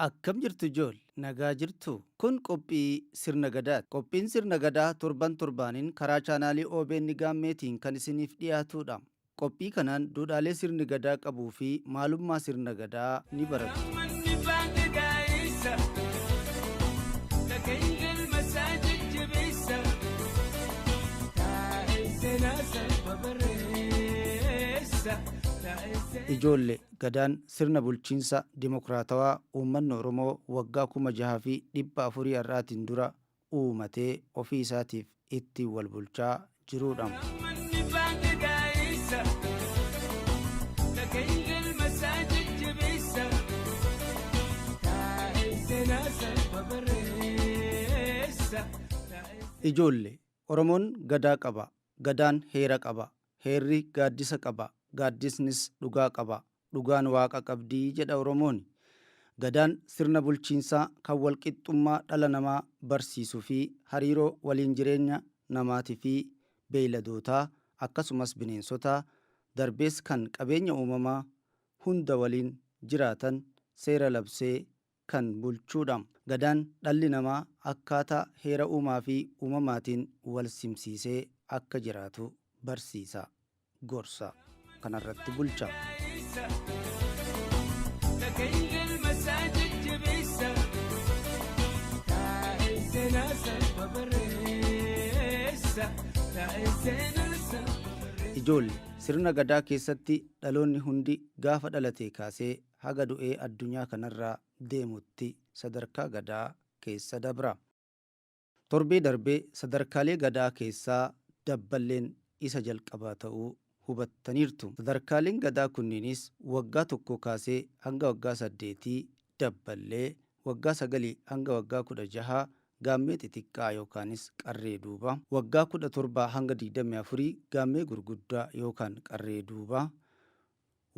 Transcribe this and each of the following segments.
Akkam jirtu Jool, nagaa jirtu? Kun qophii sirna gadaati. Qophiin sirna gadaa torban torbaaniin karaa chaanaalii OBN Gaammeetiin kan isiniif dhiyaatudha. Qophii kanaan duudhaalee sirni gadaa qabuu fi maalummaa sirna gadaa ni baratu. Ijoollee gadaan sirna bulchiinsa dimokiraatawaa uummanni Oromoo waggaa 6400 har'aatiin dura uumatee ofii isaatiif itti wal bulchaa jirudha. Ijoollee Oromoon gadaa qaba, gadaan heera qaba, heerri gaaddisa qaba. Gaaddisnis dhugaa qaba, dhugaan waaqa qabdii jedha Oromoon. Gadaan sirna bulchiinsaa kan walqixxummaa dhala namaa barsiisuu fi hariiroo waliin jireenya namaatii fi beeyladootaa akkasumas bineensotaa darbees kan qabeenya uumamaa hunda waliin jiraatan seera labsee kan bulchuudha. Gadaan dhalli namaa akkaataa heera uumaa fi uumamaatiin wal simsiisee akka jiraatu barsiisa, gorsa. Kanarratti bulcha. Ijoollee sirna gadaa keessatti dhaloonni hundi gaafa dhalatee kaasee haga du'ee addunyaa kanarraa deemutti sadarkaa gadaa keessa dabra. Torbee darbee sadarkaalee gadaa keessaa dabballeen isa jalqabaa ta'uu hubattaniirtu. Sadarkaaleen gadaa kunniinis waggaa 1 kaasee hanga waggaa 8 dabballee, waggaa 9 hanga waggaa 16 gaammee xixiqqaa yookaanis qarree duubaa, waggaa 17 hanga 24 gaammee gurguddaa yookaan qarree duubaa,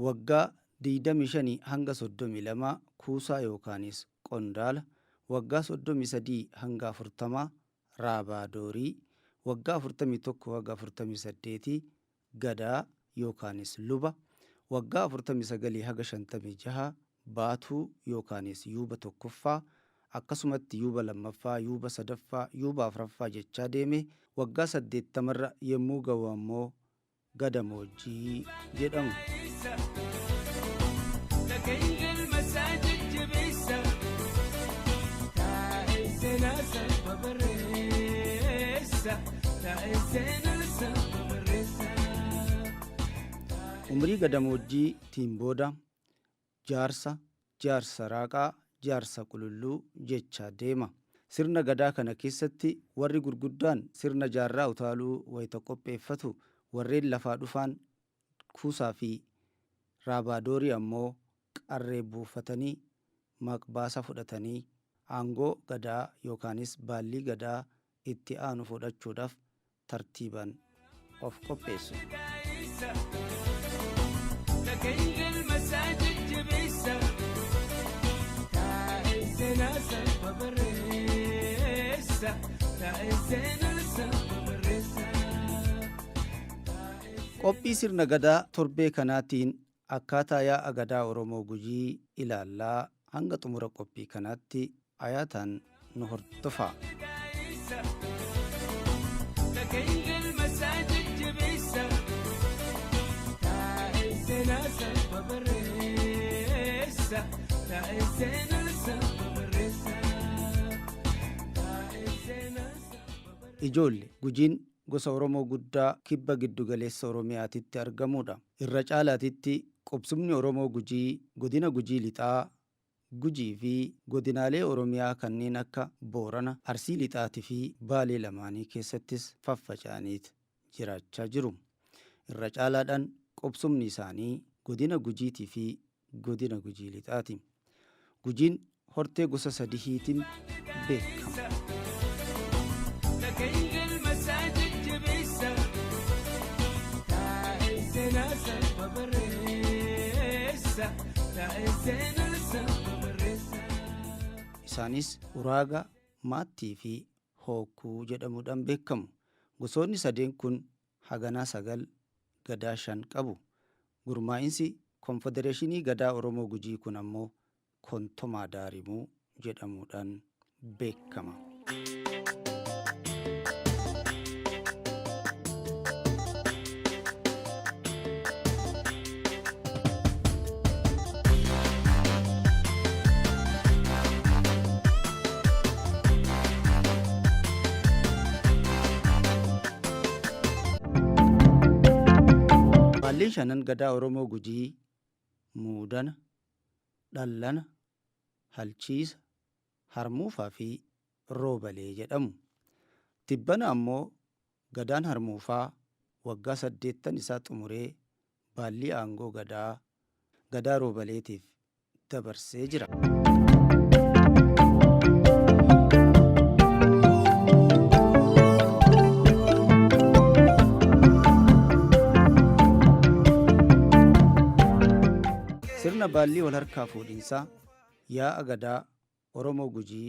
waggaa 25 hanga 32 kuusaa yookaanis qondaala, waggaa 33 hanga 40 raabaadorii, waggaa 41 hanga 48 gadaa yookaanis luba, waggaa 49 haga 56 baatuu yookaanis yuuba tokkoffaa, akkasumatti yuuba lammaffaa, yuuba sadaffaa, yuuba afuraffaa jechaa deeme waggaa 80 yommuu ga'u ammoo gadamoojjii jedhamu. Umrii gadamoojjiitiin booda jaarsa, jaarsa raaqaa, jaarsa qululluu jechaa deema. Sirna gadaa kana keessatti warri gurguddaan sirna jaarraa utaaluu wayita qopheeffatu, warreen lafaa dhufaan kuusaa fi raabaadorii ammoo qarree buufatanii maqbaasa fudhatanii aangoo gadaa yookaanis baallii gadaa itti aanu fudhachuudhaaf tartiibaan of qopheessu. Qophii sirna gadaa torbee kanaatiin akkaataa yaa'a gadaa Oromoo Gujii ilaallaa hanga xumura qophii kanaatti ayaataan nu hordofaa. Ijoollee Gujiin gosa Oromoo guddaa kibba giddugaleessa Oromiyaatitti argamudha. Irra caalaatitti qubsumni Oromoo Gujii godina Gujii lixaa, Gujii fi godinaalee Oromiyaa kanneen akka Boorana, Arsii lixaatii fi Baalee lamaanii keessattis faffaca'aniit jiraachaa jiru. Irra caalaadhaan qubsumni isaanii godina Gujiitii fi godina Gujii lixaati. Gujiin hortee gosa sadiitiin beekama. Isaanis uraaga, maattii fi hookuu jedhamuudhaan beekamu. Gosoonni sadeen kun haganaa 9 gadaa 5 qabu. Gurmaa'insi konfedereeshinii gadaa Oromoo Gujii kun ammoo kontomaa daarimuu jedhamuudhaan beekama. Baalleen shanan gadaa Oromoo Gujii muudana, dhallana, halchiisa, harmuufaa fi roobalee jedhamu. Tibbana ammoo gadaan harmuufaa waggaa 8 isaa xumuree baallii aangoo gadaa roobaleetiif dabarsee jira. Sirna baallii wal harkaa fuudhinsaa yaa'a gadaa Oromoo Gujii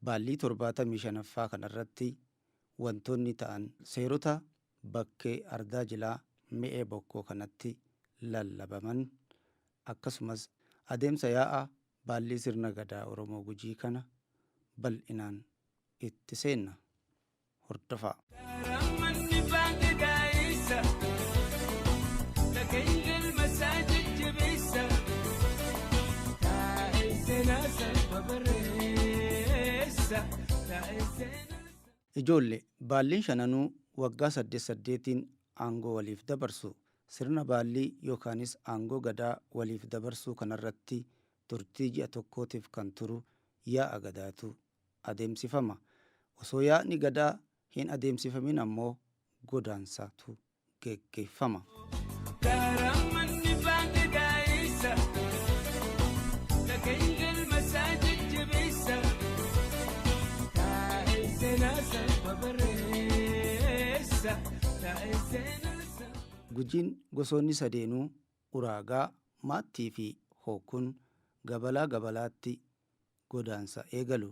baallii 75ffaa kanarratti wantoonni ta'an seerota bakkee ardaa jilaa mi'ee bokkoo kanatti lallabaman akkasumas adeemsa yaa'a baallii sirna gadaa Oromoo Gujii kana bal'inaan itti seenna. Hordofaa. Ijoollee baalliin shananuu waggaa 8 aangoo waliif dabarsu sirna baallii yookaanis aangoo gadaa waliif dabarsuu kanarratti turtii ji'a tokkootiif kan turu yaa'a gadaatu adeemsifama. Osoo yaa'ni gadaa hin adeemsifamin ammoo godaansaatu geggeeffama. Gujiin gosoonni sadeenuu uraagaa, maattii fi hookuun gabalaa gabalaatti godaansa eegalu.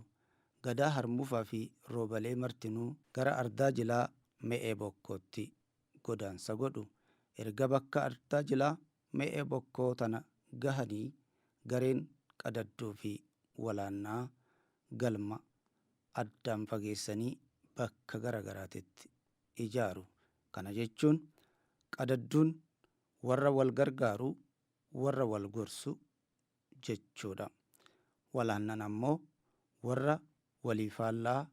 Gadaa harmuufaa fi roobalee martinuu gara ardaa jilaa me'ee bokkootti godaansa godhu. Erga bakka ardaa jilaa me'ee bokkoo tana gahanii gareen qadadduu fi walaannaa galma addaan fageessanii bakka garagaraatitti ijaaru. Kana jechuun qadadduun warra wal gargaaru, warra wal gorsu jechuudha. Walaannan ammoo warra walii faallaa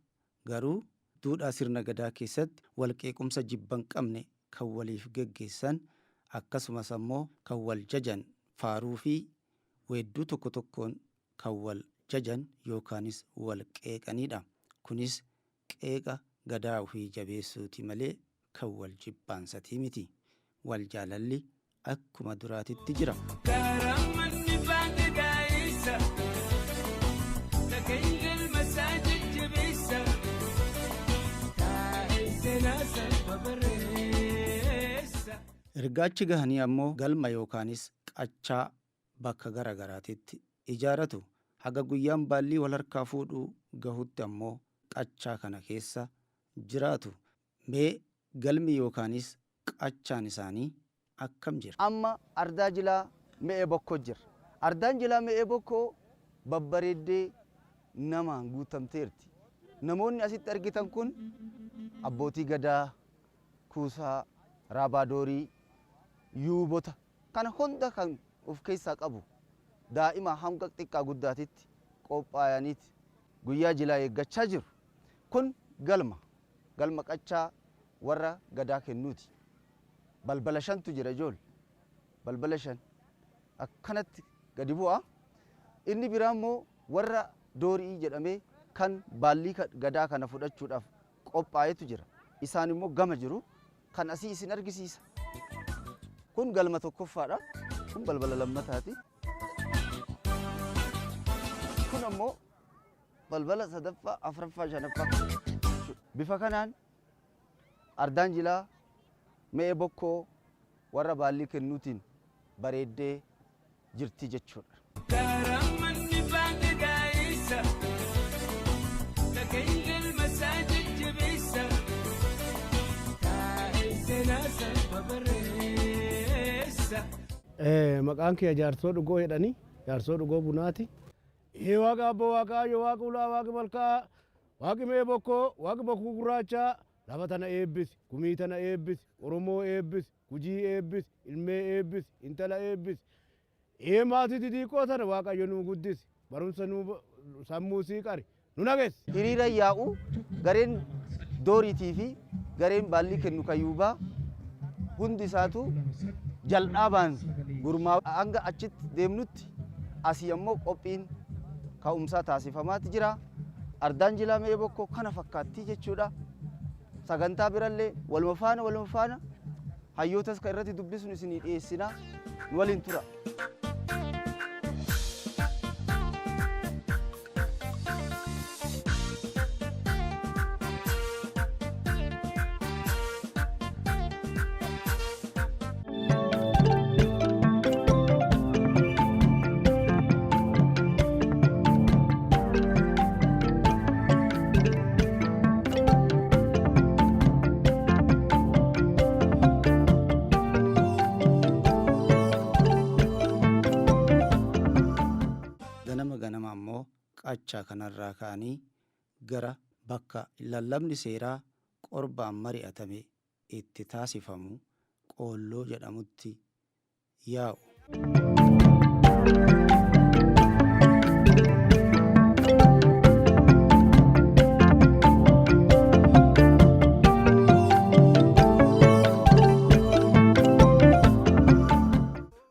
garuu duudhaa sirna gadaa keessatti wal qeequmsa jibban qabne kan waliif geggeessan akkasumas ammoo kan wal jajan faaruu fi weedduu tokko tokkoon kan wal jajan yookaanis wal qeeqanidha. Kunis qeeqa gadaa ofii jabeessuuti malee kan wal jibbaansati miti. Wal jaalalli akkuma duraatitti jira. Ergaachi gahanii ammoo galma yookaanis qachaa bakka garagaraatitti ijaaratu. Haga guyyaan baallii wal harkaa fuudhuu gahutti ammoo qachaa kana keessa jiraatu. Mee galmi yookaanis qachaan isaanii akkam jira? Amma ardaa jilaa me'ee bokkoo jira. Ardaan jilaa me'ee bokkoo babbareeddee namaan guutamteerti. Namoonni asitti argitan kun abbootii gadaa, kuusaa, raabaadorii, yuubota kana hunda kan of keessaa qabu. Daa'ima hanga xiqqaa guddaatitti qophaa'aniiti guyyaa jilaa eeggachaa jiru. Kun galma qachaa warra gadaa kennuuti. Balbala 5tu jira ijoollee. Balbala 5 akkanatti gadi bu'a. Inni biraa immoo warra doorii jedhamee kan baallii gadaa kana fudhachuudhaaf qophaa'etu jira. Isaan immoo gama jiru. Kan asii isin argisiisa. Kun galma tokkoffaadha. Kun balbala lammataati. Kun ammoo balbala 3ffaa, 4ffaa, 5ffaa. Bifa kanaan ardaan jilaa me'ee bokkoo warra baallii kennuutiin bareeddee jirti jechuudha. Maqaan kee Jaarsoo Dhugoo jedhani. Jaarsoo Dhugoo Bunaati. waaqa abbaa waaqayyo waaqa ulaa waaqa malkaa waaqi mee bokkoo waaqi bokkuu gurraachaa lafa tana eebbisi kumii tana eebbisi oromoo eebbisi gujii eebbisi ilmee eebbisi intala eebbisi maatii xixiqqoo tana waaqayyo nuu guddisi barumsa nuu sammuu sii qari nu nageessi. Hiriira yaa'u gareen dooriitii fi gareen baalli kennu kayyuubaa hundi isaatu jal'aabaan gurmaa hanga achitti deemnutti asii ammoo qophiin ka'umsaa taasifamaatti jira. Ardaan jilaa mee bokkoo kana fakkaattii jechuudha. Sagantaa birallee waluma faana hayyootas kan irratti dubbisnu isinii dhiyeessina nu waliin tura. ganama ammoo qachaa kanarraa ka'anii gara bakka lallabni seeraa qorbaan mari'atame itti taasifamu qoolloo jedhamutti yaa'u.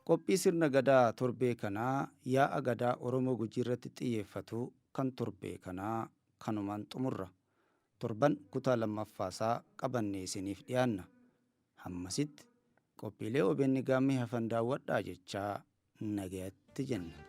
Qophii sirna gadaa torbee kanaa yaa'a gadaa Oromoo Gujii irratti xiyyeeffatu kan torbee kanaa kanumaan xumurra. Torban kutaa lammaffaasaa qabannee isiniif dhiyaanna. Hammasitti qophiilee OBN gaammee hafan daawwadhaa jechaa nagayatti jenna.